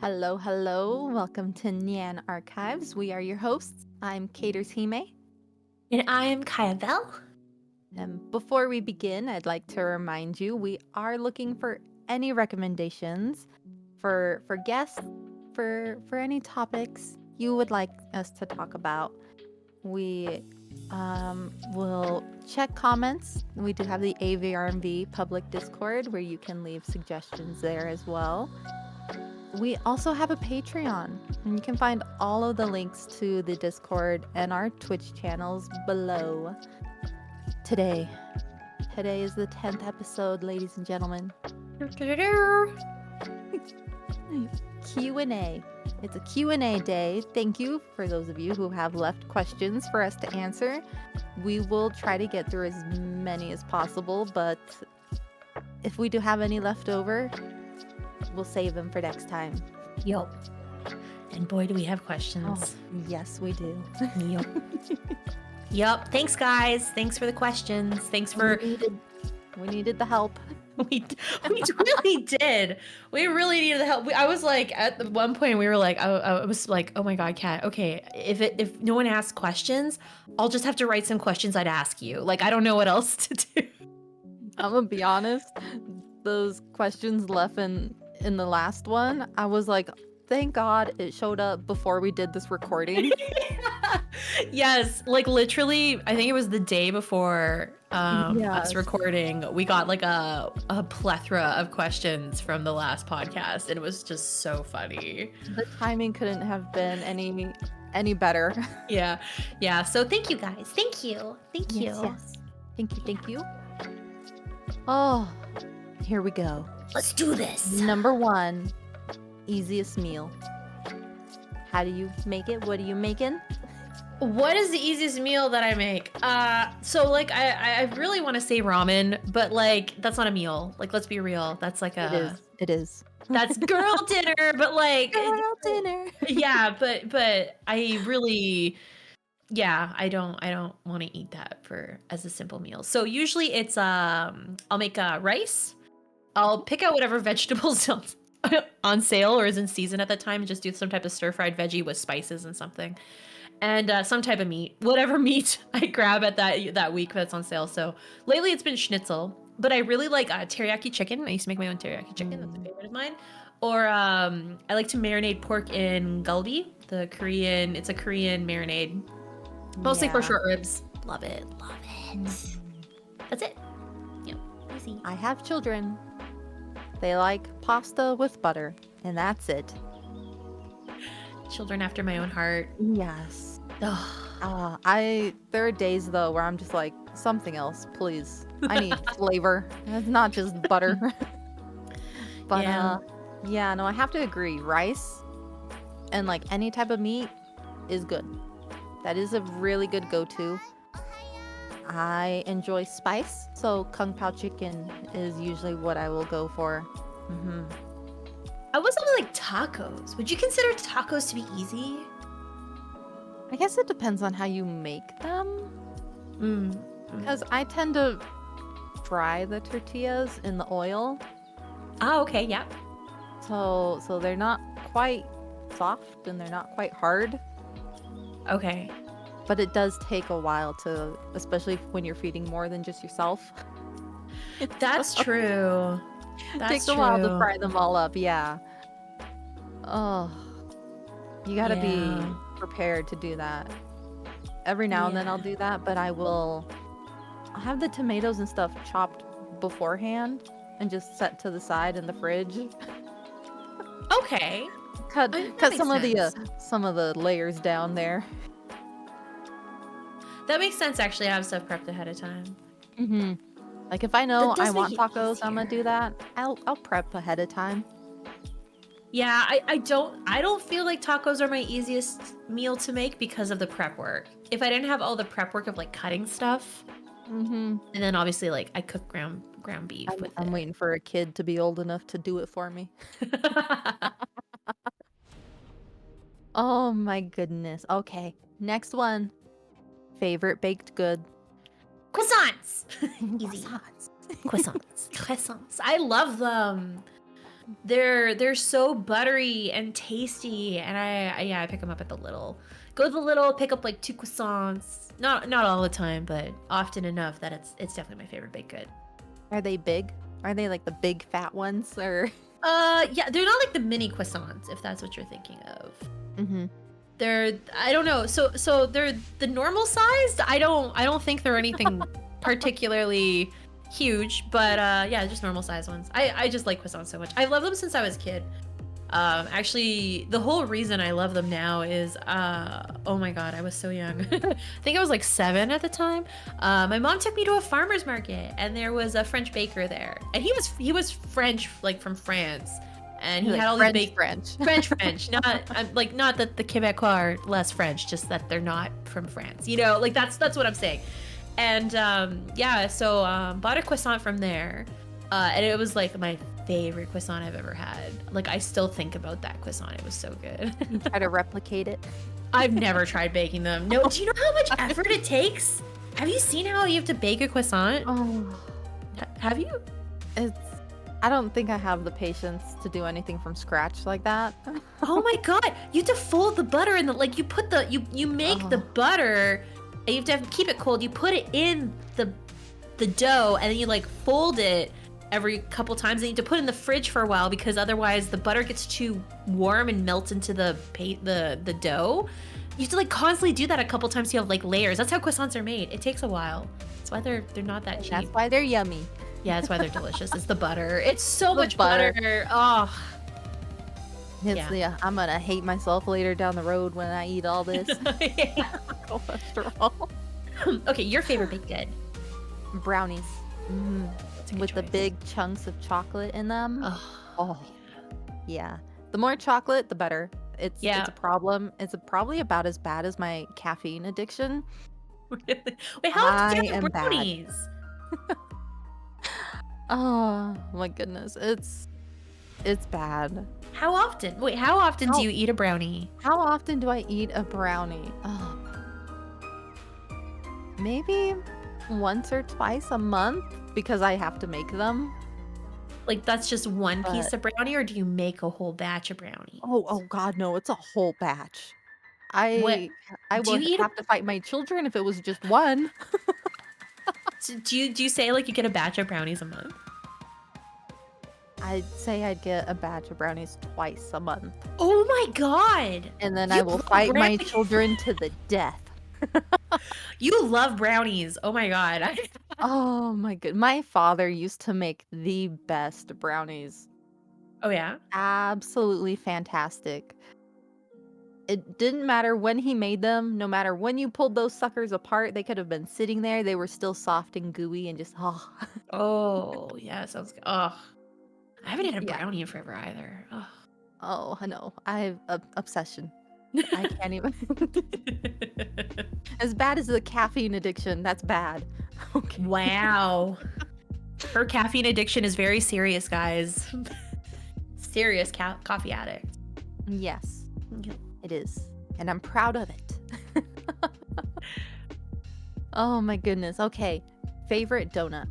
Hello, hello. Welcome to Nyan Archives. We are your hosts. I'm Catershime. And I am KaiyaBell. And before we begin, I'd like to remind you we are looking for any recommendations for guests for any topics you would like us to talk about. We will check comments. We do have the AVRMV public Discord where you can leave suggestions there as well. We also have a Patreon, and you can find all of the links to the Discord and our Twitch channels below. Today is the 10th episode, ladies and gentlemen. Q&A. It's a Q&A day. Thank you for those of you who have left questions for us to answer. We will try to get through as many as possible, but if we do have any left over, we'll save them for next time. Yup. And boy, do we have questions. Oh, yes, we do. Yup. Yup. Thanks, guys. Thanks for the questions. Thanks for... We needed the help. We really did. We really needed the help. I was like, at the one point, we were like, I was like, oh my God, Kat, okay, if no one asks questions, I'll just have to write some questions I'd ask you. Like, I don't know what else to do. I'm gonna be honest, those questions left in the last one, I was like, thank God it showed up before we did this recording. Yes, like literally, I think it was the day before us recording, we got like a plethora of questions from the last podcast, and it was just so funny. The timing couldn't have been any better. Yeah. So thank you guys. Thank you. Yes. Thank you. Oh, here we go. Let's do this. Number 1, easiest meal. How do you make it? What are you making? What is the easiest meal that I make? So like I really want to say ramen, but like that's not a meal. Like, let's be real. That's like It is. That's girl dinner, but like Girl dinner. Yeah, but I really I don't want to eat that as a simple meal. So usually it's I'll make rice. I'll pick out whatever vegetables on sale or is in season at the time and just do some type of stir-fried veggie with spices and something. And some type of meat, whatever meat I grab at that week that's on sale. So lately it's been schnitzel, but I really like teriyaki chicken. I used to make my own teriyaki chicken. That's a favorite of mine. Or I like to marinate pork in galbi, it's a Korean marinade. Mostly for short ribs. Love it. That's it. Yep, easy. I have children. They like pasta with butter, and that's it. Children after my own heart. Yes. There are days though where I'm just like, something else, please. I need flavor. It's not just butter. But no, I have to agree. Rice and like any type of meat is good. That is a really good go-to. I enjoy spice, so kung pao chicken is usually what I will go for. I was on like tacos. Would you consider tacos to be easy? I guess it depends on how you make them. Because I tend to fry the tortillas in the oil. Oh, okay, yeah. So they're not quite soft and they're not quite hard. Okay. But it does take a while to, especially when you're feeding more than just yourself. That's true. It takes a while to fry them all up, yeah. Oh, you gotta be prepared to do that. Every now and then I'll do that, but I'll have the tomatoes and stuff chopped beforehand and just set to the side in the fridge. Okay. Cut some of the layers down there. That makes sense, actually. I have stuff prepped ahead of time. Like if I know I want tacos, I'm gonna do that. I'll prep ahead of time. Yeah, I don't feel like tacos are my easiest meal to make because of the prep work. If I didn't have all the prep work of like cutting stuff, and then obviously like I cook ground beef with it. I'm waiting for a kid to be old enough to do it for me. Oh my goodness. Okay, next one. Favorite baked good. Croissants. Easy. Croissants. I love them. They're so buttery and tasty, and I pick them up at the Little. Go to the Little, pick up like 2 croissants. Not all the time, but often enough that it's definitely my favorite baked good. Are they big? Are they like the big fat ones or? Yeah, they're not like the mini croissants, if that's what you're thinking of. Mm-hmm. I don't know. So they're the normal sized. I don't think they're anything particularly huge, but yeah, just normal size ones. I just like croissants so much. I love them since I was a kid. Actually, the whole reason I love them now is oh my god, I was so young. I think I was like 7 at the time. My mom took me to a farmer's market, and there was a French baker there, and he was French, like from France, and he Like had all French, these French. French, not like not that the Quebecois are less French, just that they're not from France. You know, like that's what I'm saying. And yeah, so bought a croissant from there, and it was like my favorite croissant I've ever had. Like I still think about that croissant. It was so good. You try to replicate it. I've never tried baking them. No, do you know how much effort it takes? Have you seen how you have to bake a croissant? Oh, Have you? I don't think I have the patience to do anything from scratch like that. Oh my god! You have to fold the butter in the like you put the you make the butter, and you have to keep it cold. You put it in the dough, and then you like fold it every couple times. And you have to put it in the fridge for a while because otherwise the butter gets too warm and melts into the dough. You have to like constantly do that a couple times. So you have like layers. That's how croissants are made. It takes a while. That's why they're not that cheap. That's why they're yummy. Yeah, that's why they're delicious. It's the butter. It's so The much butter. butter. Oh. I'm gonna hate myself later down the road when I eat all this. Yeah. Cholesterol. Okay, your favorite baked good. Brownies. That's a good With the choice. big chunks of chocolate in them. Oh, Oh, yeah. The more chocolate, the better. It's Yeah. a problem. It's probably about as bad as my caffeine addiction. really? Wait, how often do you I have am bad. brownies? Oh my goodness. It's bad. How often? Wait, how often How- do you eat a brownie? How often do I eat a brownie? Oh. Maybe once or twice a month because I have to make them. Like that's just one piece of brownie, or do you make a whole batch of brownies? Oh god, no, it's a whole batch. What I do you would eat? have to fight my children if it was just one. Do you say like you get a batch of brownies a month? I'd say I'd get a batch of brownies twice a month. Oh my god! And then You I will love fight my brownies. children to the death. You love brownies. Oh my god. Oh my good. My father used to make the best brownies. Oh yeah. Absolutely fantastic. It didn't matter when he made them, no matter when you pulled those suckers apart, they could have been sitting there. They were still soft and gooey and just, oh, Oh yeah, sounds good. Oh, I haven't had a yeah. brownie in forever either. Oh. Oh, I know. I have obsession. I can't even. As bad as the caffeine addiction, that's bad. Okay. Wow. Her caffeine addiction is very serious, guys. Serious coffee addict. Yes, Yeah. it is. And I'm proud of it. Oh my goodness. Okay. Favorite donut.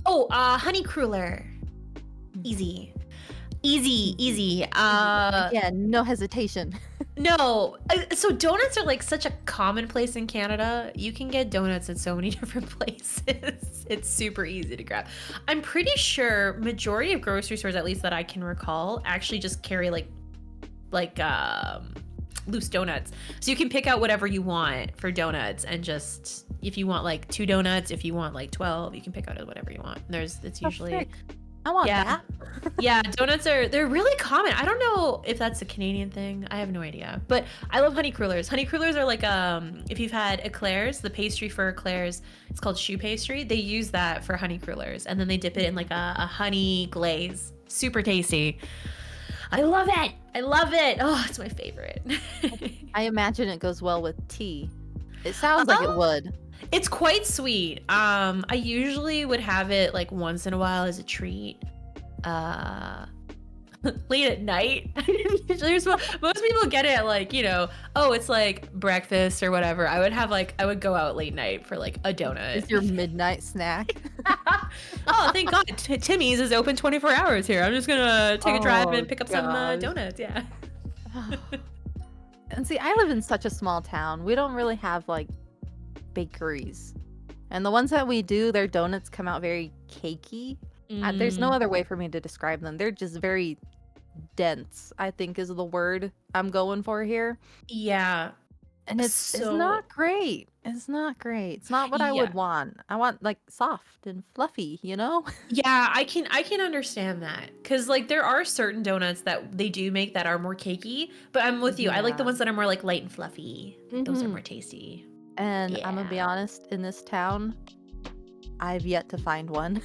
Oh, honey cruller. Easy. Easy. Yeah, no hesitation. No. So donuts are like such a commonplace in Canada. You can get donuts at so many different places. It's super easy to grab. I'm pretty sure majority of grocery stores, at least that I can recall, actually just carry like loose donuts. So you can pick out whatever you want for donuts, and just if you want like 2 donuts, if you want like 12, you can pick out whatever you want. It's usually Sick. I want Yeah. that. yeah, donuts they're really common. I don't know if that's a Canadian thing. I have no idea. But I love honey crullers. Honey crullers are like if you've had eclairs, the pastry for eclairs, it's called choux pastry. They use that for honey crullers, and then they dip it in like a honey glaze. Super tasty. I love it. I love it. Oh, it's my favorite. I imagine it goes well with tea. It sounds like it would. It's quite sweet. I usually would have it like once in a while as a treat. late at night. Most people get it at like, oh, it's like breakfast or whatever. I would go out late night for like a Is your donut. midnight snack? Oh, thank God. Timmy's is open 24 hours here. I'm just gonna take a drive Oh and pick up some gosh. donuts. Yeah. And see, I live in such a small town. We don't really have like bakeries. And the ones that we do, their donuts come out very cakey. There's no Mm, other way for me to describe them. They're just very dense, I think is the word I'm going for here. yeah. And it's So, not great. It's not great. It's not what I yeah. would want. I want like soft and fluffy, you know? Yeah, I can understand that cuz like there are certain donuts that they do make that are more cakey, but I'm with you. I like the Yeah. ones that are more like light and fluffy. Those are Hmm. more tasty. And I'm gonna be Yeah. honest, in this town, I've yet to find one.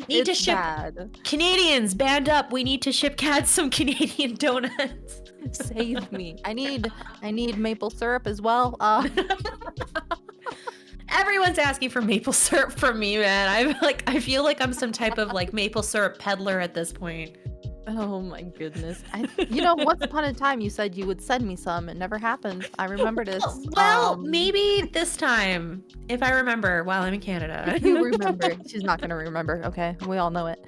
Need to It's ship bad. Canadians band up. We need to ship cats some Canadian donuts. Save me. I need maple syrup as well. Everyone's asking for maple syrup from me, man. I feel like I'm some type of like maple syrup peddler at this point. Oh my goodness. Once upon a time you said you would send me some. It never happened. I remember this. Well, maybe this time if I remember while I'm in If Canada. you remember. She's not gonna remember, okay? We all know it.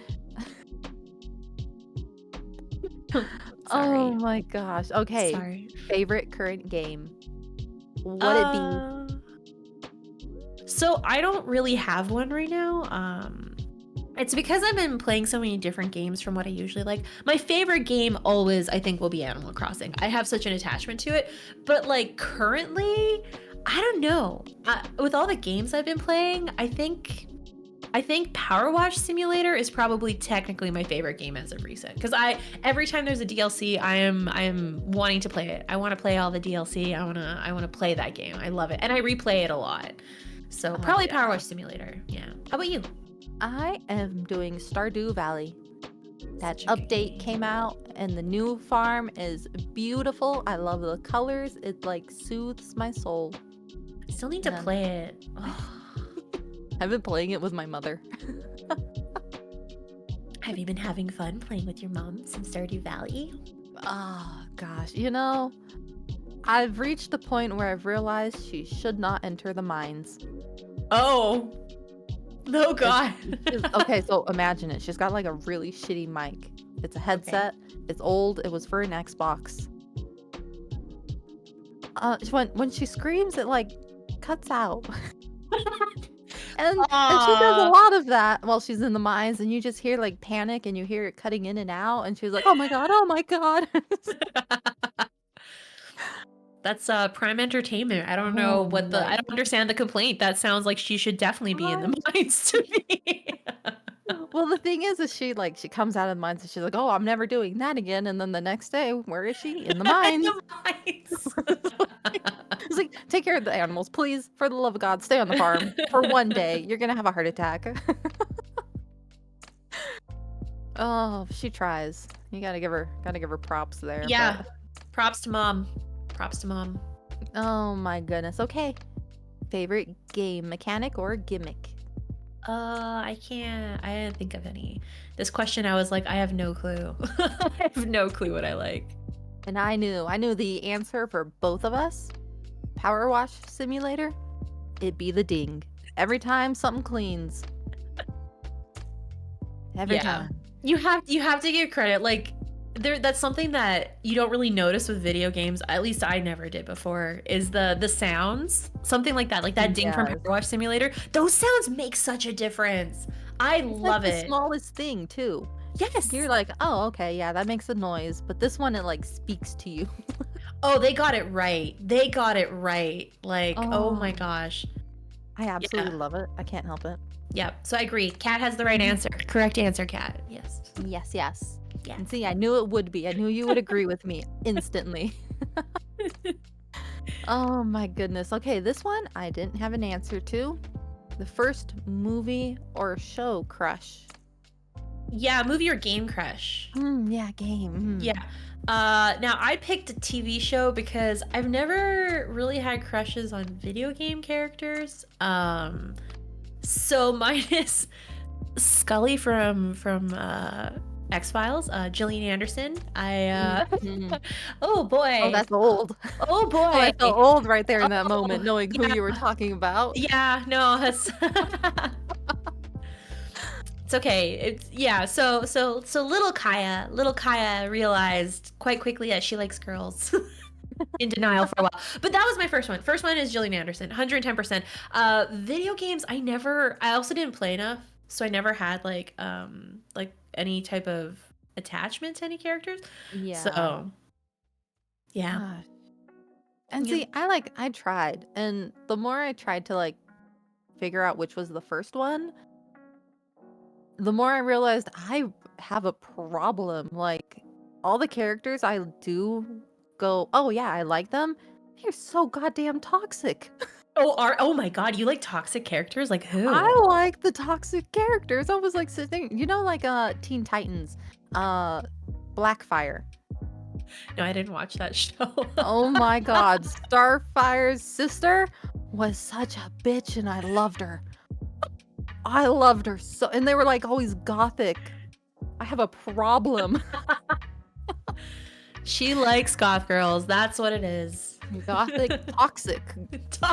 Oh Sorry. my gosh. Okay. Sorry. Favorite current game. Would it be Uh, so I don't really have one right now. It's because I've been playing so many different games from what I usually like. My favorite game always, I think, will be Animal Crossing. I have such an attachment to it. But like currently, I don't know. With all the games I've been playing, I think Power Wash Simulator is probably technically my favorite game as of recent. Because every time there's a DLC, I am wanting to play it. I want to play all the DLC. I wanna play that game. I love it, and I replay it a lot. So Oh probably Power yeah. Wash Simulator. Yeah. How about you? I am doing Stardew Valley. That Such a good update came game. out and the new farm is beautiful. I love the colors. It like soothes my soul. I still need to And play it. I've been playing it with my mother. Have you been having fun playing with your mom since Stardew Valley? Oh gosh, I've reached the point where I've realized she should not enter the mines. Oh, no, 'Cause God. okay, so imagine it. She's got like a really shitty mic. It's a Okay. headset. It's old. It was for an Xbox. When she screams, it like cuts out. And she does a Aw. lot of that while she's in the mines, and you just hear like panic and you hear it cutting in and out, and she's like, "Oh my god, oh my god." That's prime entertainment. I don't know Oh what the my I don't understand the complaint. That sounds like she should definitely be in the god. mines to me. Well, the thing is she comes out of the mines and she's like, "Oh, I'm never doing that again." And then the next day, where is she? In the In mines. the mines. It's like, "Take care of the animals, please. For the love of God, stay on the farm for one day. You're gonna have a heart attack." Oh, she tries. You gotta give her props there, Yeah. but Props to mom. Props to mom. oh my goodness. Okay. Favorite game mechanic or gimmick? I didn't think of any. This question, I was like, I have no clue. I have no clue what I like. And I knew the answer for both of us. Power wash simulator. It'd be the ding. Every time something cleans. Every Yeah. time. You have to give credit. Like that's something that you don't really notice with video games. At least I never did before. Is the sounds something like that ding from Power Yes. Wash Simulator? Those sounds make such a difference. I It's like love the it. smallest thing too. You're Yes. like, oh, okay, yeah, that makes a noise. But this one, it like speaks to you. Oh, they got it right. They got it right. Like, oh my Oh, gosh. I absolutely Yeah. love it. I can't help it. Yep. So I agree. Cat has the right Mhm. answer. Correct answer, Cat. Yes. Yes, yes. Yeah. And see, I knew it would be. I knew you would agree with me instantly. Oh my goodness. Okay, this one I didn't have an answer to. The first movie or show crush. Yeah, movie or game crush. Yeah, game. Yeah. Now I picked a TV show because I've never really had crushes on video game characters. So mine is Scully from X-Files, Gillian Anderson. Mhm. Oh Oh, boy. that's old. Oh Oh, boy. I felt old right there in that Oh moment, knowing who you were yeah. talking about. Yeah, no, that's it's okay. It's yeah, so little Kaya realized quite quickly that she likes girls. In denial for a while. But that was my first one. First one is Gillian Anderson, 110%. Video games, I also didn't play enough, so I never had like any type of attachment to any characters. Yeah. So, yeah. Gosh. And Yeah. see, I tried, and the more I tried to, like, figure out which was the first one, the more I realized I have a problem. Like, all the characters I do go, "Oh, yeah, I like them." They're so goddamn toxic. Oh my god, you like toxic characters? Like who? I like the toxic characters. I was, like, sitting like, Teen Titans, uh, Blackfire. No, I didn't watch that show. Oh my god, Starfire's sister was such a bitch, and I loved her. I loved her so, and they were, like, always gothic. I have a problem. She likes goth girls. That's what it is. Gothic, toxic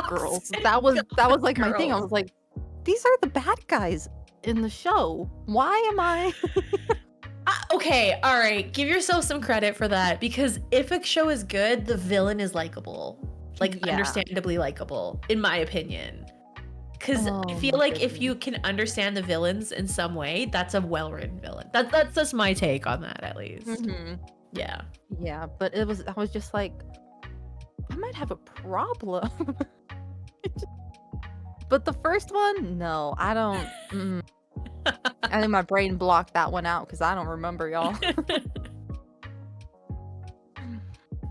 girls. Toxic That was, goth like, my thing. I girls. was like, "These are the bad guys in the show. Why am I?" Okay, all right. Give yourself some credit for that because if a show is good, the villain is likable, like Yeah. understandably likable, in my opinion. Because I Oh feel my like if goodness. you can understand the villains in some way, that's a well-written villain. That's just my take on that, at least. Mhm. Yeah. Yeah, but I was just like, "I might have a problem." But the first one? No, I don't I think my brain blocked that one out because I don't remember, y'all.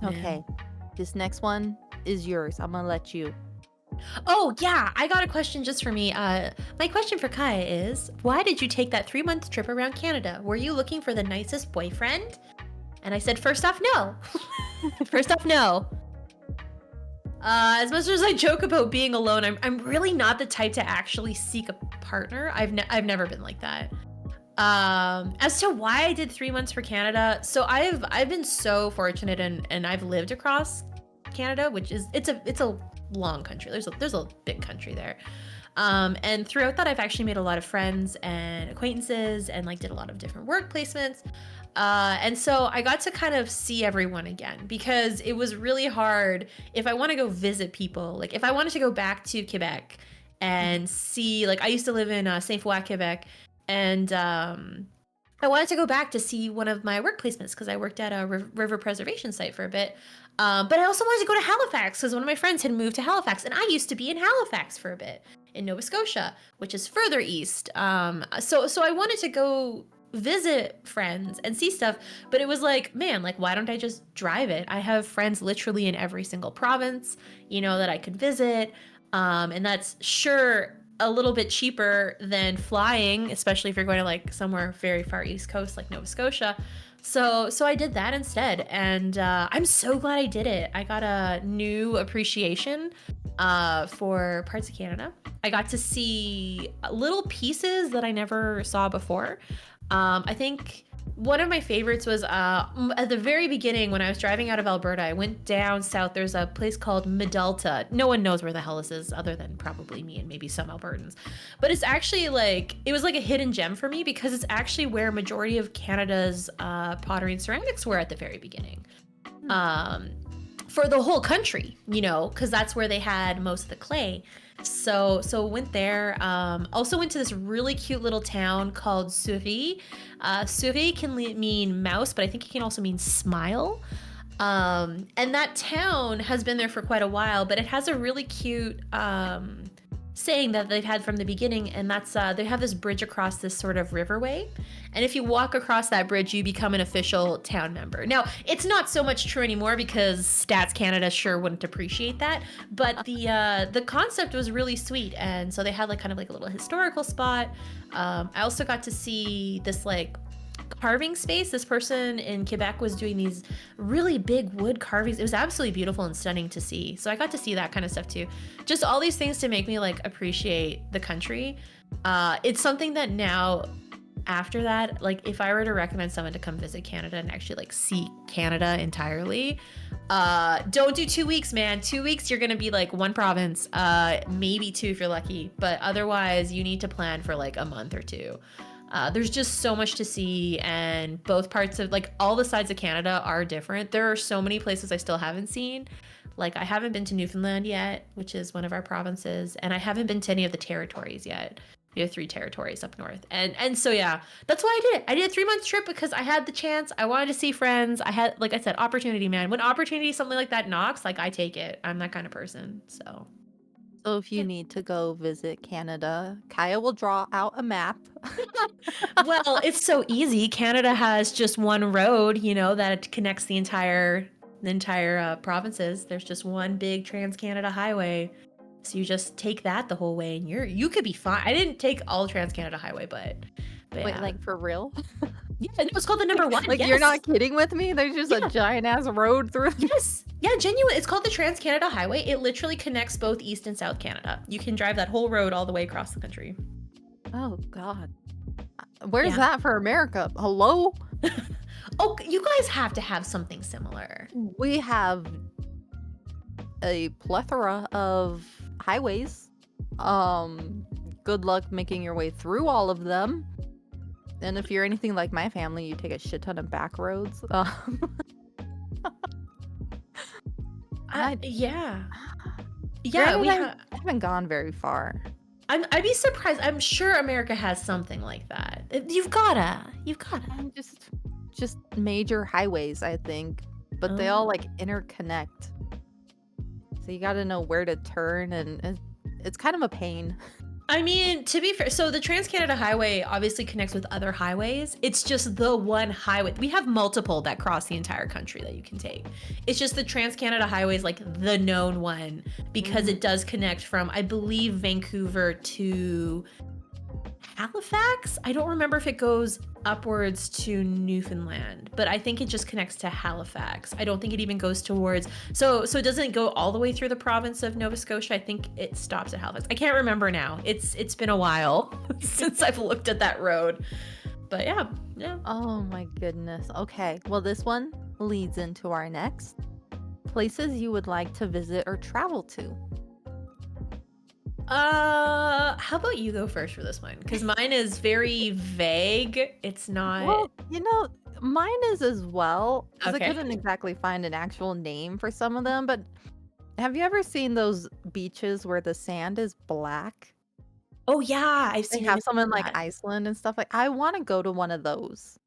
Okay, Man. this next one is yours. I'm gonna let you. Oh yeah, I got a question just for me. My question for Kai is, why did you take that 3-month trip around Canada? Were you looking for the nicest boyfriend? And I said, first off, no. First off, no. As much as I joke about being alone, I'm really not the type to actually seek a partner. I've never been like that. As to why I did 3 months for Canada, so I've been so fortunate and I've lived across Canada, which is it's a long country. There's a big country there. And throughout that, I've actually made a lot of friends and acquaintances and like did a lot of different work placements. And so I got to kind of see everyone again because it was really hard if I want to go visit people. Like if I wanted to go back to Quebec and see, like I used to live in Saint Foy, Quebec, and I wanted to go back to see one of my work placements because I worked at a river preservation site for a bit. But I also wanted to go to Halifax because one of my friends had moved to Halifax, and I used to be in Halifax for a bit in Nova Scotia, which is further east. So I wanted to go visit friends and see stuff, but it was like, man, like why don't I just drive it? I have friends literally in every single province, that I could visit. And that's sure a little bit cheaper than flying, especially if you're going to like somewhere very far east coast like Nova Scotia. So I did that instead, and I'm so glad I did it. I got a new appreciation for parts of Canada. I got to see little pieces that I never saw before. I think one of my favorites was at the very beginning when I was driving out of Alberta. I went down south. There's a place called Medalta. No one knows where the hell this is other than probably me and maybe some Albertans. But it's actually like, it was like a hidden gem for me because it's actually where majority of Canada's pottery and ceramics were at the very beginning. For the whole country, because that's where they had most of the clay. So went there. Also went to this really cute little town called Souris. Souris can mean mouse, but I think it can also mean smile. And that town has been there for quite a while, but it has a really cute saying that they've had from the beginning, and that's they have this bridge across this sort of riverway, and if you walk across that bridge, you become an official town member. Now, it's not so much true anymore because Stats Canada sure wouldn't appreciate that, but the concept was really sweet, and so they had like kind of like a little historical spot. I also got to see this like carving space. This person in Quebec was doing these really big wood carvings. It was absolutely beautiful and stunning to see. So I got to see that kind of stuff too. Just all these things to make me like appreciate the country. It's something that now, after that, like if I were to recommend someone to come visit Canada and actually like see Canada entirely, don't do 2 weeks, man. 2 weeks, you're gonna be like one province, maybe two if you're lucky, but otherwise you need to plan for like a month or two. There's just so much to see, and both parts of like all the sides of Canada are different. There are so many places I still haven't seen. Like I haven't been to Newfoundland yet, which is one of our provinces, and I haven't been to any of the territories yet. We have 3 territories up north. And so yeah, that's why I did it. I did a 3-month trip because I had the chance. I wanted to see friends. I had, like I said, opportunity, man. When opportunity, something like that knocks, like I take it. I'm that kind of person. So So if you yeah. need to go visit Canada, Kaya will draw out a map. Well, it's so easy. Canada has just one road, you know, that connects the entire provinces. There's just one big Trans-Canada highway. So you just take that the whole way and you could be fine. I didn't take all Trans-Canada highway, but Wait, yeah. like for real? Yeah, no, it's called the number one. Like you're Yes. not kidding with me? There's just a Yeah. giant ass road through. Yes. Yeah, genuine. It's called the Trans-Canada Highway. It literally connects both East and South Canada. You can drive that whole road all the way across the country. Oh God. Where's Yeah. that for America? Hello? Oh, you guys have to have something similar. We have a plethora of highways. Good luck making your way through all of them. And if you're anything like my family, you take a shit ton of back roads. Yeah. Granted, We I haven't gone very far. I'd be surprised. I'm sure America has something like that. You've gotta. Just major highways, I think, but they all like interconnect. So you got to know where to turn, and it's kind of a pain. I mean, to be fair, so the Trans-Canada Highway obviously connects with other highways. It's just the one highway. We have multiple that cross the entire country that you can take. It's just the Trans-Canada Highway is like the known one because it does connect from, I believe, Vancouver to Halifax. I don't remember if it goes upwards to Newfoundland, but I think it just connects to Halifax. I don't think it even goes towards, so it doesn't go all the way through the province of Nova Scotia. I think it stops at Halifax. I can't remember now. It's been a while since I've looked at that road. But yeah. Oh my goodness. Okay, well this one leads into our next places you would like to visit or travel to. How about you go first for this one? Because mine is very vague. It's not. Well, mine is as well, because Okay. I couldn't exactly find an actual name for some of them, but have you ever seen those beaches where the sand is black? Oh yeah, I've They seen have it. some in like Iceland and stuff. Like, I want to go to one of those.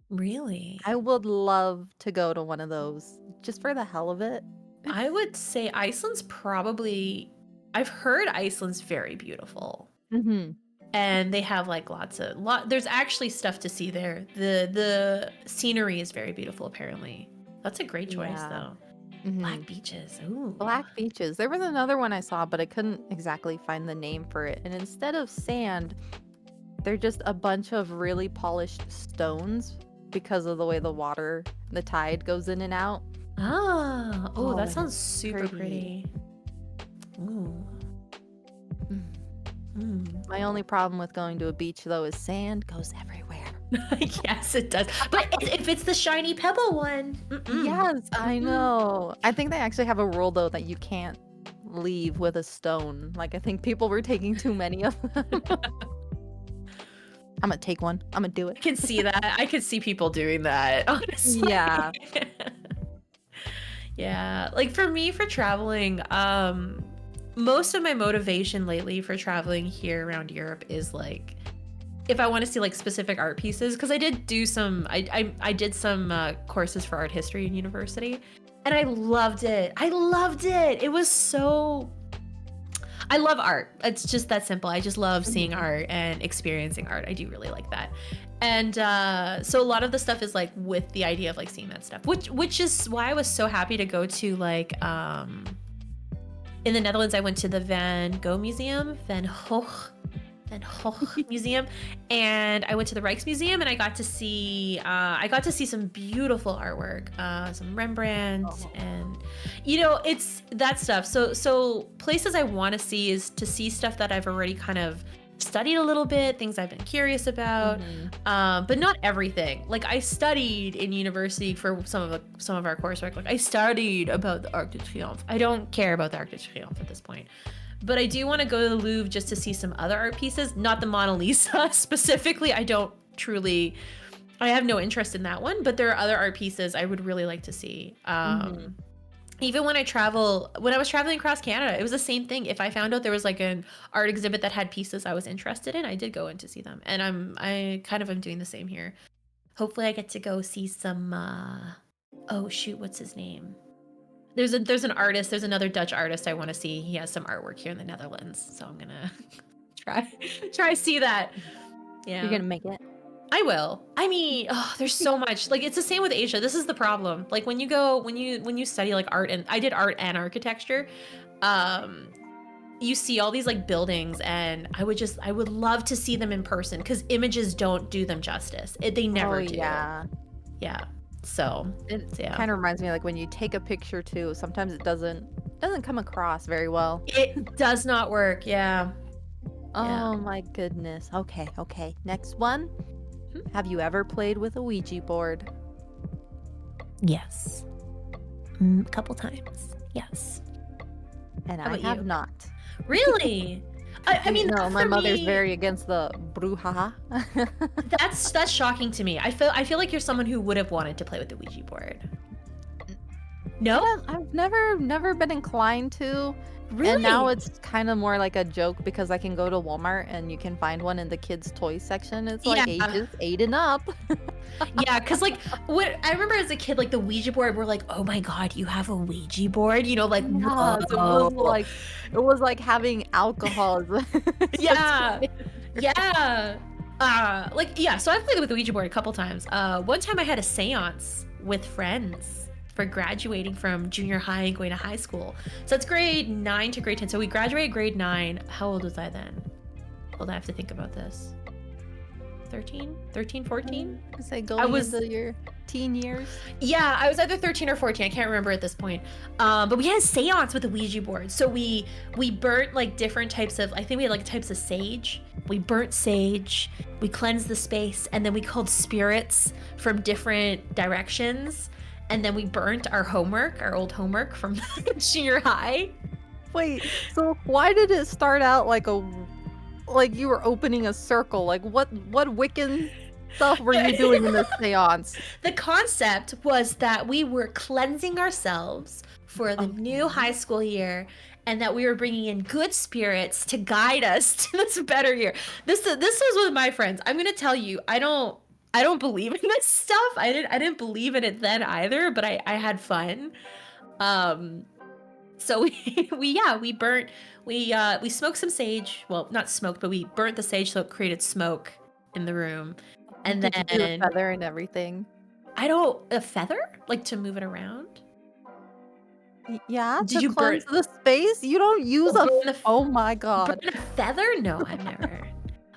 Really? I would love to go to one of those just for the hell of it. I would say Iceland's probably. I've heard Iceland's very beautiful, Mm-hmm. and they have like there's actually stuff to see there. The scenery is very beautiful. Apparently, that's a great choice Yeah. though. Mm-hmm. Black beaches. Ooh. Black beaches. There was another one I saw, but I couldn't exactly find the name for it. And instead of sand, they're just a bunch of really polished stones because of the way the tide goes in and out. Ah. Oh, Oh, that and sounds it's super pretty. Ooh. My only problem with going to a beach, though, is sand goes everywhere. Yes, it does. But if it's the shiny pebble one. Yes, I know. I think they actually have a rule, though, that you can't leave with a stone. Like, I think people were taking too many of them. I'm gonna take one. I'm gonna do it. I can see that. I could see people doing that, honestly. Yeah. Yeah. Like for me, for traveling, most of my motivation lately for traveling here around Europe is like if I want to see like specific art pieces, because I did do some I did some courses for art history in university, and I loved it. It was so, I love art. It's just that simple. I just love seeing art and experiencing art. I do really like that. And so a lot of the stuff is like with the idea of like seeing that stuff, which is why I was so happy to go to like in the Netherlands. I went to the Van Gogh Museum, Van and Hoch Museum, and I went to the Rijksmuseum, and I got to see some beautiful artwork, some Rembrandt, Oh. and it's that stuff. So places I want to see is to see stuff that I've already kind of studied a little bit, things I've been curious about, Mhm. but not everything. Like I studied in university for some of our coursework. Like I studied about the Arc de Triomphe. I don't care about the Arc de Triomphe at this point. But I do want to go to the Louvre just to see some other art pieces, not the Mona Lisa specifically. I have no interest in that one, but there are other art pieces I would really like to see. Mhm. Even when I was traveling across Canada, it was the same thing. If I found out there was like an art exhibit that had pieces I was interested in, I did go in to see them. And I kind of am doing the same here. Hopefully I get to go see some oh shoot, what's his name? There's an artist, there's another Dutch artist I want to see. He has some artwork here in the Netherlands, so I'm gonna try try see that. You're Yeah, gonna make it. I will. I mean, oh, there's so much. Like it's the same with Asia. This is the problem. Like when you study like art, and I did art and architecture, um, you see all these like buildings, and I would love to see them in person because images don't do them justice. They Oh never do. yeah. Yeah. So, It so yeah. kind of reminds me like when you take a picture too, sometimes it doesn't come across very well. It does not work. Yeah. Yeah. Oh my goodness. Okay, okay. Next one. Hmm? Have you ever played with a Ouija board? Yes. A couple times. Yes. And How I about have you? not. Really? I mean, No, that my for mother's me, very against the brouhaha. that's shocking to me. I feel like you're someone who would have wanted to play with the Ouija board. No? I've never been inclined to. And now Really? it's kind of more like a joke because I can go to Walmart and you can find one in the kids' toy section. It's like Yeah. ages 8 and up. Yeah, because like what I remember as a kid, like the Ouija board, we're like, oh my God, you have a Ouija board? Like, Yes, whoa. it was like having alcohol as a Yeah. teenager. Yeah. Yeah, so I've played with the Ouija board a couple times. One time I had a seance with friends for graduating from junior high and going to high school. So it's grade 9 to grade 10. So we graduated grade 9. How old was I then? Hold on, I have to think about this. 13, 14? I say I going was into your teen years. Yeah, I was either 13 or 14. I can't remember at this point. But we had a seance with a Ouija board. So we burnt like different types of, I think we had like types of sage. We burnt sage, we cleansed the space, and then we called spirits from different directions. And then we burnt our homework, our old homework from junior high. Wait, so why did it start out like you were opening a circle? Like what Wiccan stuff were you doing in this seance? The concept was that we were cleansing ourselves for the new Okay. high school year, and that we were bringing in good spirits to guide us to this better year. This was with my friends. I'm gonna tell you, I don't believe in this stuff. I didn't believe in it then either, but I had fun. Um, so we smoked some sage. Well, not smoked, but we burnt the sage so it created smoke in the room, and Did you do the then feather and everything? a feather? Like to move it around? Yeah, Did to you burn cleanse the space? You don't use burn the Oh my god. burn a feather? No, I've never.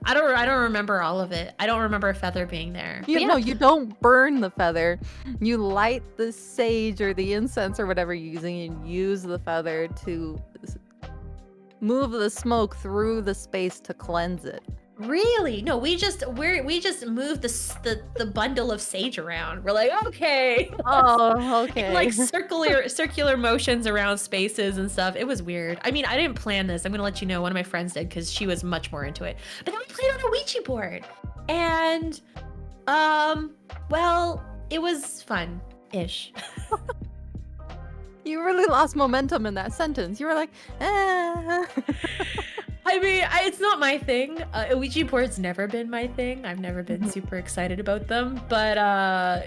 I don't remember all of it. I don't remember a feather being there. You But know, yeah. you don't burn the feather. You light the sage or the incense or whatever you're using and use the feather to move the smoke through the space to cleanse it. Really? No, we just moved the bundle of sage around. We're like, okay. Oh, In okay. like circular motions around spaces and stuff. It was weird. I mean, I didn't plan this. I'm gonna let you know. One of my friends did because she was much more into it. But then we played on a Ouija board, and well, it was fun ish. You really lost momentum in that sentence. You were like, eh. I mean, it's not my thing. Ouija boards never been my thing. I've never been Mhm. super excited about them. But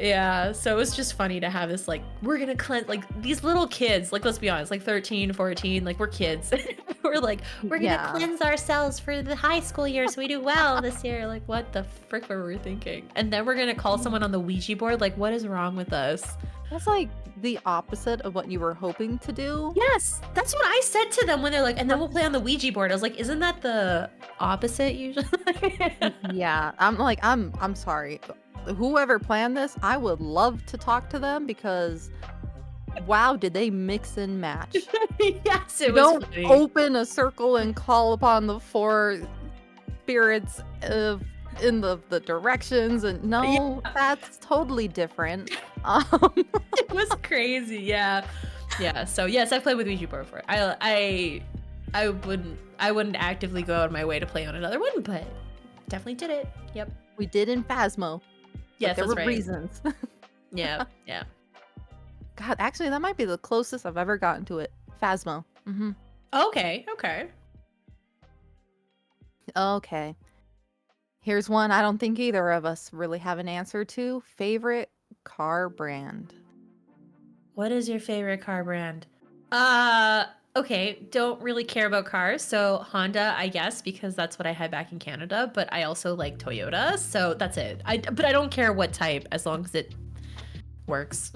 yeah, so it was just funny to have this like we're gonna cleanse like these little kids, like let's be honest, like 13, 14, like we're kids. We're like, we're gonna Yeah. cleanse ourselves for the high school year so we do well this year. Like what the frick were we thinking? And then we're gonna call someone on the Ouija board. Like, what is wrong with us? That's like the opposite of what you were hoping to do. Yes, that's what I said to them when they're like, "And then we'll play on the Ouija board." I was like, "Isn't that the opposite usually?" Yeah, I'm like, I'm sorry. Whoever planned this, I would love to talk to them because wow, did they mix and match. Yes, You it was don't funny. open a circle and call upon the four spirits of in the directions and Yeah, no, that's totally different. Um, it was crazy. Yeah, yeah. So yes, I played with Ouija board before. I wouldn't actively go out of my way to play on another one, but definitely did it. Yep. we did in Phasmo, but Yes, there that's were right. reasons. Yeah, yeah. God, actually, that might be the closest I've ever gotten to it. Phasmo. Okay, okay. Okay. Here's one I don't think either of us really have an answer to. Favorite car brand? What is your favorite car brand? Okay, don't really care about cars, so Honda, I guess, because that's what I had back in Canada, but I also like Toyota, so that's it. But I don't care what type as long as it works.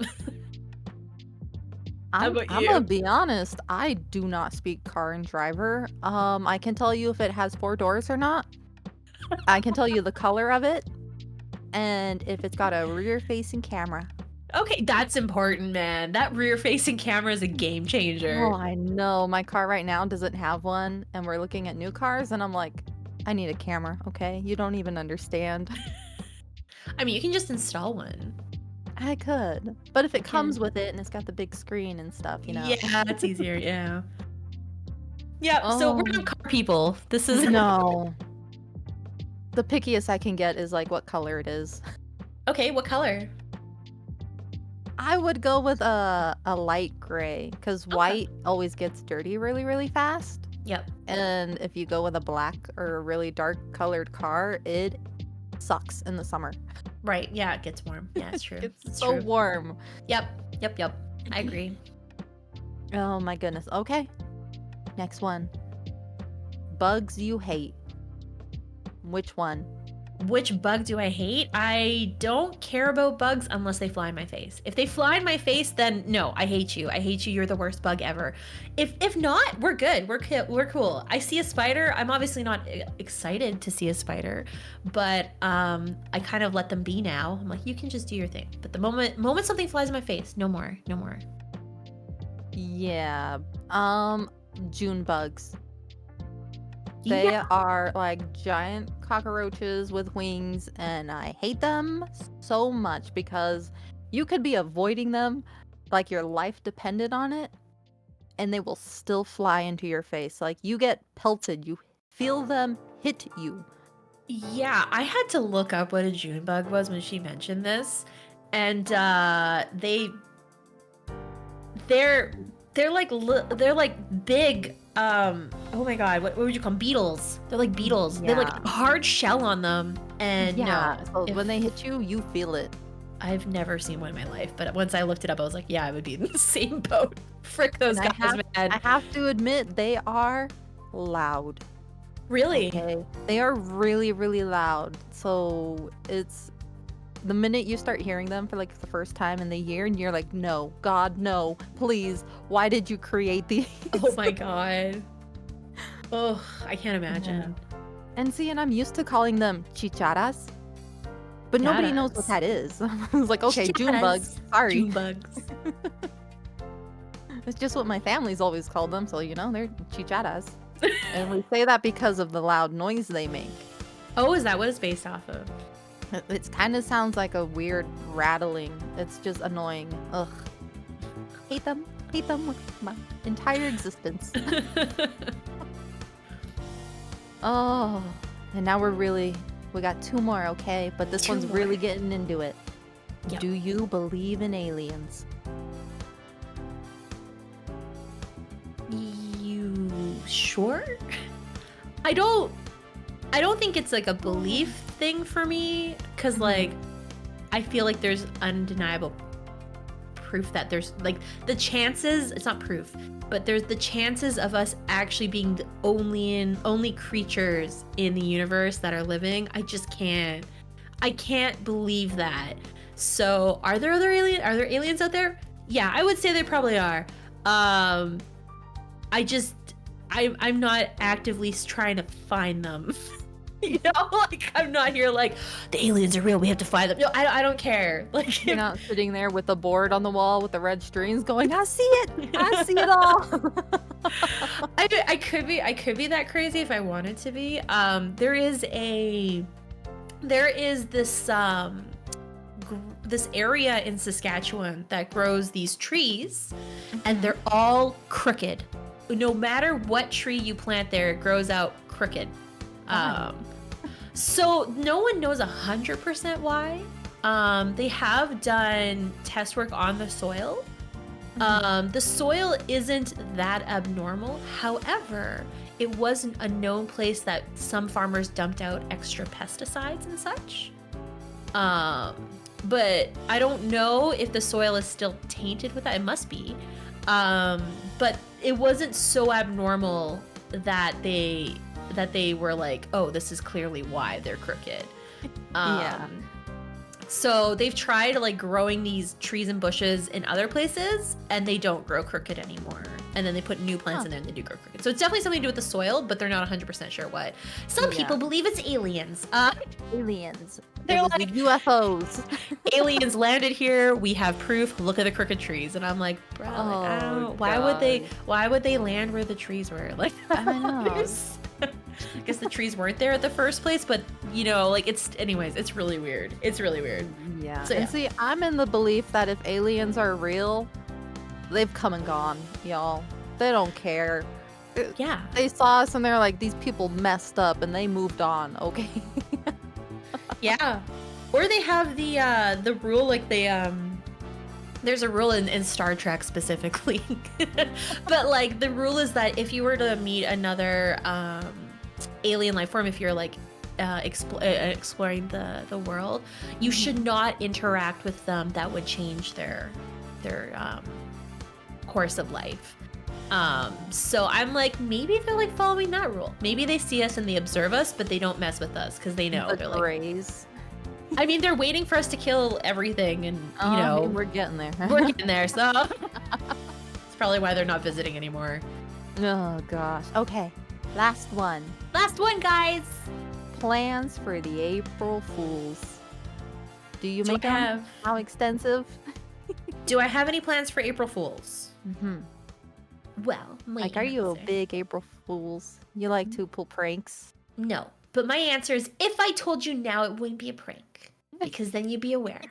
How about I'm gonna you? be honest, I do not speak car and driver. I can tell you if it has four doors or not. I can tell you the color of it, and if it's got a rear-facing camera. Okay, that's important, man. That rear-facing camera is a game Oh, changer. I know. My car right now doesn't have one, and we're looking at new cars, and I'm like, I need a camera, okay? You don't even understand. I mean, you can just install one. I could, but if You it comes can. with it and it's got the big screen and stuff, you know. Yeah, it's easier. Yeah. Yeah. So we're Oh, not car people. This is no. The pickiest I can get is like what color it is. okay. What color? I would go with a light gray because Okay. white always gets dirty really, really fast. Yep. And if you go with a black or a really dark colored car, it sucks in the summer. Right. Yeah, it gets warm. Yeah, it's true. It's It's so true. warm. Yep. Yep. Yep. I agree. Oh my goodness. Okay. Next one. Bugs you hate. Which one? Which bug do I hate? I don't care about bugs unless they fly in my face. If they fly in my face, then no, I hate you. I hate you. You're the worst bug ever. If not, we're good. We're cool. I see a spider. I'm obviously not excited to see a spider, but I kind of let them be now. I'm like, you can just do your thing. But the moment something flies in my face, no more. No more. Yeah. June bugs. They Yeah. are like giant cockroaches with wings, and I hate them so much because you could be avoiding them like your life depended on it, and they will still fly into your face. Like you get pelted, you feel them hit you. Yeah, I had to look up what a June bug was when she mentioned this, and they're they're like big oh my god, what would you call them? Beetles. They're like beetles. They have like Yeah. a hard shell on them, and no, Yeah. So if when they hit you, you feel it. I've never seen one in my life, but once I looked it up, I was like, yeah, I would be in the same boat. Frick those And guys, I man. have to admit they are loud. Really? Okay. They are really, really loud. So it's the minute you start hearing them for like the first time in the year and you're like, no, God, no, please. Why did you create these? Oh my god. Oh, I can't Yeah. imagine. And see, and I'm used to calling them chicharas, but nobody knows what Chicharas. that is. I was like, okay, June bugs. Chicharas. Sorry. June bugs. It's just what my family's always called them. So, you know, they're chicharas. And we say that because of the loud noise they make. Oh, is that what it's based off of? It kind of sounds like a weird rattling. It's just annoying. Ugh. Hate them. Hate them with my entire existence. Oh. And now we got two more, okay? But this Two one's more. really getting into it. Yep. Do you believe in aliens? You sure? I don't think it's like a belief thing for me cuz like I feel like there's undeniable proof that there's like the chances, it's not proof, but there's the chances of us actually being the only creatures in the universe that are living. I just can't believe that. So are there aliens out there? Yeah, I would say there probably are. I'm not actively trying to find them. Like I'm not here like the aliens are real. We have to find them. No, I don't care. Like You're not sitting there with the board on the wall with the red strings going, I see it. I see it all. I could be that crazy if I wanted to be. There is this this area in Saskatchewan that grows these trees, and they're all crooked. No matter what tree you plant there, it grows out crooked. So no one knows 100% why. They have done test work on the soil. The soil isn't that abnormal. However, it wasn't a known place that some farmers dumped out extra pesticides and such. But I don't know if the soil is still tainted with that. It must be. But it wasn't so abnormal that they were like, oh, this is clearly why they're crooked. Yeah. So they've tried like growing these trees and bushes in other places, and they don't grow crooked anymore. And then they put new plants in there and they do grow crooked. So it's definitely something to do with the soil, but they're not 100% sure what. Some people believe it's aliens. Aliens. They're It was like the UFOs. aliens landed here. We have proof. Look at the crooked trees. And I'm like, bro, why would they land where the trees were? Like, I know. I guess the trees weren't there at the first place, but like it's really weird. It's really weird. Yeah. So, And see, I'm in the belief that if aliens are real, they've come and gone, y'all. They don't care. Yeah. They saw us and they're like, these people messed up and they moved on, okay? Yeah. Or they have the rule, like there's a rule in Star Trek specifically, but like the rule is that if you were to meet another alien life form, if you're like exploring the world, you should not interact with them. That would change their course of life. So I'm like, maybe they're like following that rule. Maybe they see us and they observe us, but they don't mess with us because they know they're Grays. like. I mean, they're waiting for us to kill everything, and we're getting there. we're getting there. So it's probably why they're not visiting anymore. Oh gosh. Okay. Last one. Last one, guys. Plans for the April Fools. Do you Do make I them? have- How extensive? Do I have any plans for April Fools? Mm-hmm. Well, Like, are you a big April Fools? You like to pull pranks? No, but my answer is if I told you now, it wouldn't be a prank because then you'd be aware.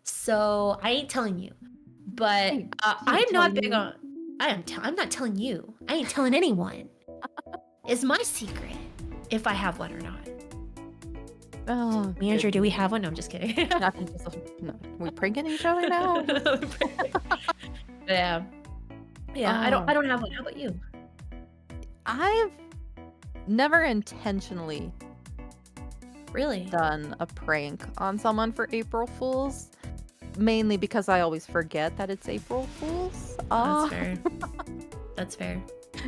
So I ain't telling you, but I'm not big on. I'm not telling you. I ain't telling anyone. It's my secret if I have one or not. Oh, Andrew, do we have one? No, I'm just kidding. nothing. No. We pranking each other now? Yeah. Yeah, I don't have one. How about you? I've never intentionally Really? done a prank on someone for April Fools, mainly because I always forget that it's April Fools. That's fair. That's fair.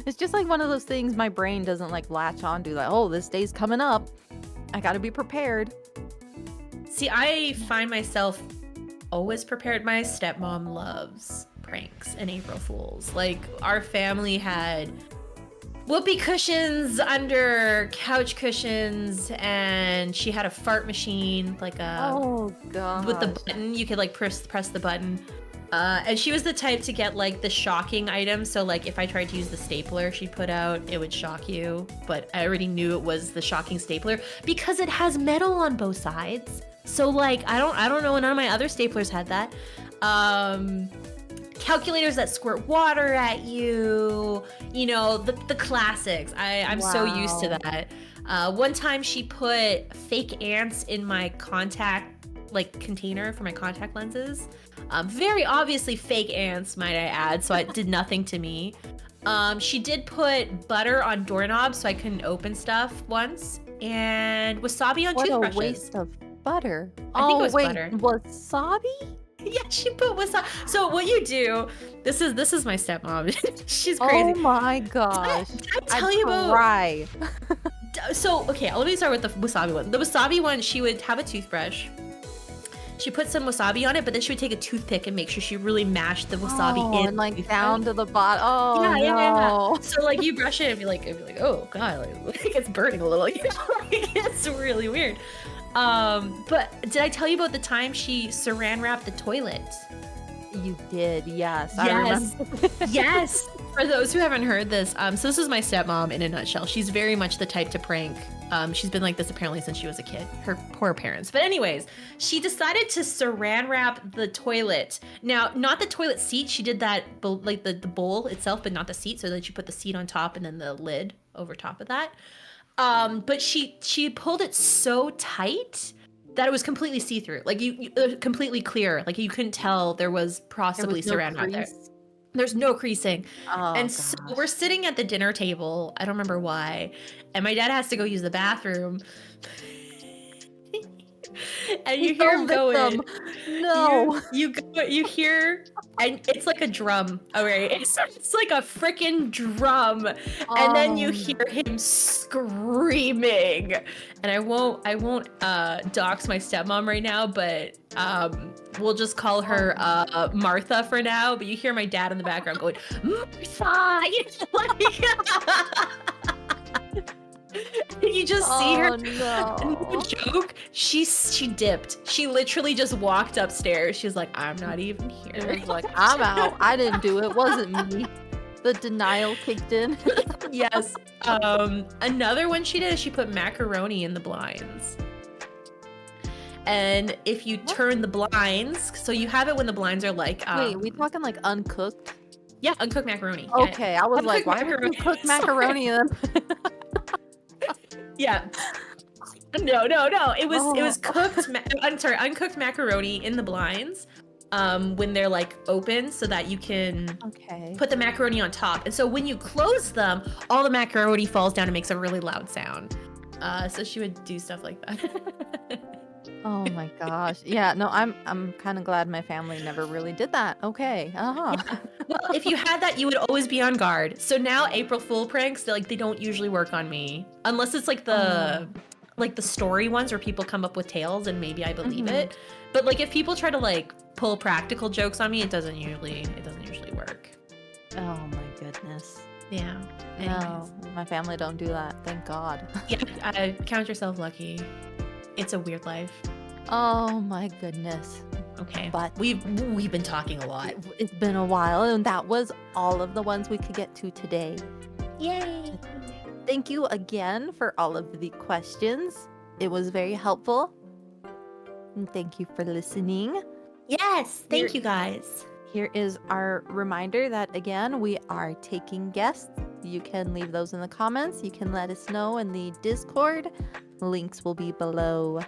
It's just like one of those things my brain doesn't like latch on to, like, oh, this day's coming up. I gotta be prepared. See, I find myself always prepared. My stepmom loves pranks and April Fools. Like, our family had whoopee cushions under couch cushions, and she had a fart machine, like a Oh god. with the button. You could like press the button. And she was the type to get like the shocking items. So like if I tried to use the stapler she'd put out, it would shock you. But I already knew it was the shocking stapler because it has metal on both sides. So like I don't know, none of my other staplers had that. Calculators that squirt water at you, the classics. I'm so used to that. One time she put fake ants in my contact container for my contact lenses. Very obviously fake ants, might I add, so it did nothing to me. She did put butter on doorknobs so I couldn't open stuff once, and wasabi on toothbrushes. What a waste of butter. I think it was wait, butter. Wasabi? Yeah, she put wasabi. So what you do, this is my stepmom. She's crazy. Oh my gosh. Did I tell you about? Cry. So, okay, let me start with the wasabi one. The wasabi one, she would have a toothbrush. She put some wasabi on it, but then she would take a toothpick and make sure she really mashed the wasabi Oh, in and the like toothpick. down to the bottom. Oh Yeah, yeah, yeah, yeah. no. So like you brush it and it'd be like, oh god, like it's burning a little. You know? Like, it's really weird. But did I tell you about the time she saran wrapped the toilet? You did, yes. I Yes. remember. Yes. For those who haven't heard this, so this is my stepmom in a nutshell. She's very much the type to prank. She's been like this apparently since she was a kid. Her poor parents. But anyways, she decided to saran wrap the toilet. Now, not the toilet seat. She did that like the bowl itself, but not the seat. So then she put the seat on top and then the lid over top of that. But she pulled it so tight that it was completely see-through. Like you completely clear. Like you couldn't tell there was possibly no saran wrap there. crease? There's no creasing. Oh And so gosh. we're sitting at the dinner table. I don't remember why. And my dad has to go use the bathroom. And you He's hear so him going. victim. No. You hear, and it's like a drum. All right, it's like a freaking drum, and then you hear him screaming. And I won't dox my stepmom right now, but we'll just call her Martha for now. But you hear my dad in the background going, Martha, you just see her. No. No joke. She dipped. She literally just walked upstairs. She's like, I'm not even here. It was like, I'm out. I didn't do it. Wasn't me. The denial kicked in. Yes. Another one she did is she put macaroni in the blinds. And if you turn the blinds, so you have it when the blinds are like Wait, we talking like uncooked? Yeah, uncooked macaroni. Okay, Yeah. I was Uncooked like, why would you cook macaroni in? Yeah. No. It was cooked. I'm sorry, uncooked macaroni in the blinds, when they're like open, so that you can put the macaroni on top. And so when you close them, all the macaroni falls down and makes a really loud sound. So she would do stuff like that. Oh my gosh. Yeah, no, I'm kind of glad my family never really did that. Okay. Uh-huh. Yeah. Well, if you had that, you would always be on guard. So now April Fool pranks, they don't usually work on me unless it's like the story ones where people come up with tales and maybe I believe it. But like if people try to like pull practical jokes on me, it doesn't usually work. Oh my goodness. Yeah. No, my family don't do that. Thank God. Yeah, count yourself lucky. It's a weird life. Oh my goodness. Okay. But we've been talking a lot. It's been a while, and that was all of the ones we could get to today. Yay. Thank you again for all of the questions. It was very helpful. And thank you for listening. Yes, thank you guys. Here is our reminder that, again, we are taking guests. You can leave those in the comments. You can let us know in the Discord. Links will be below.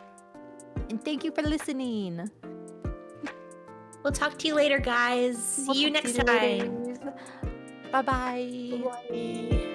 And thank you for listening. We'll talk to you later, guys. See you next time. Bye-bye. Bye.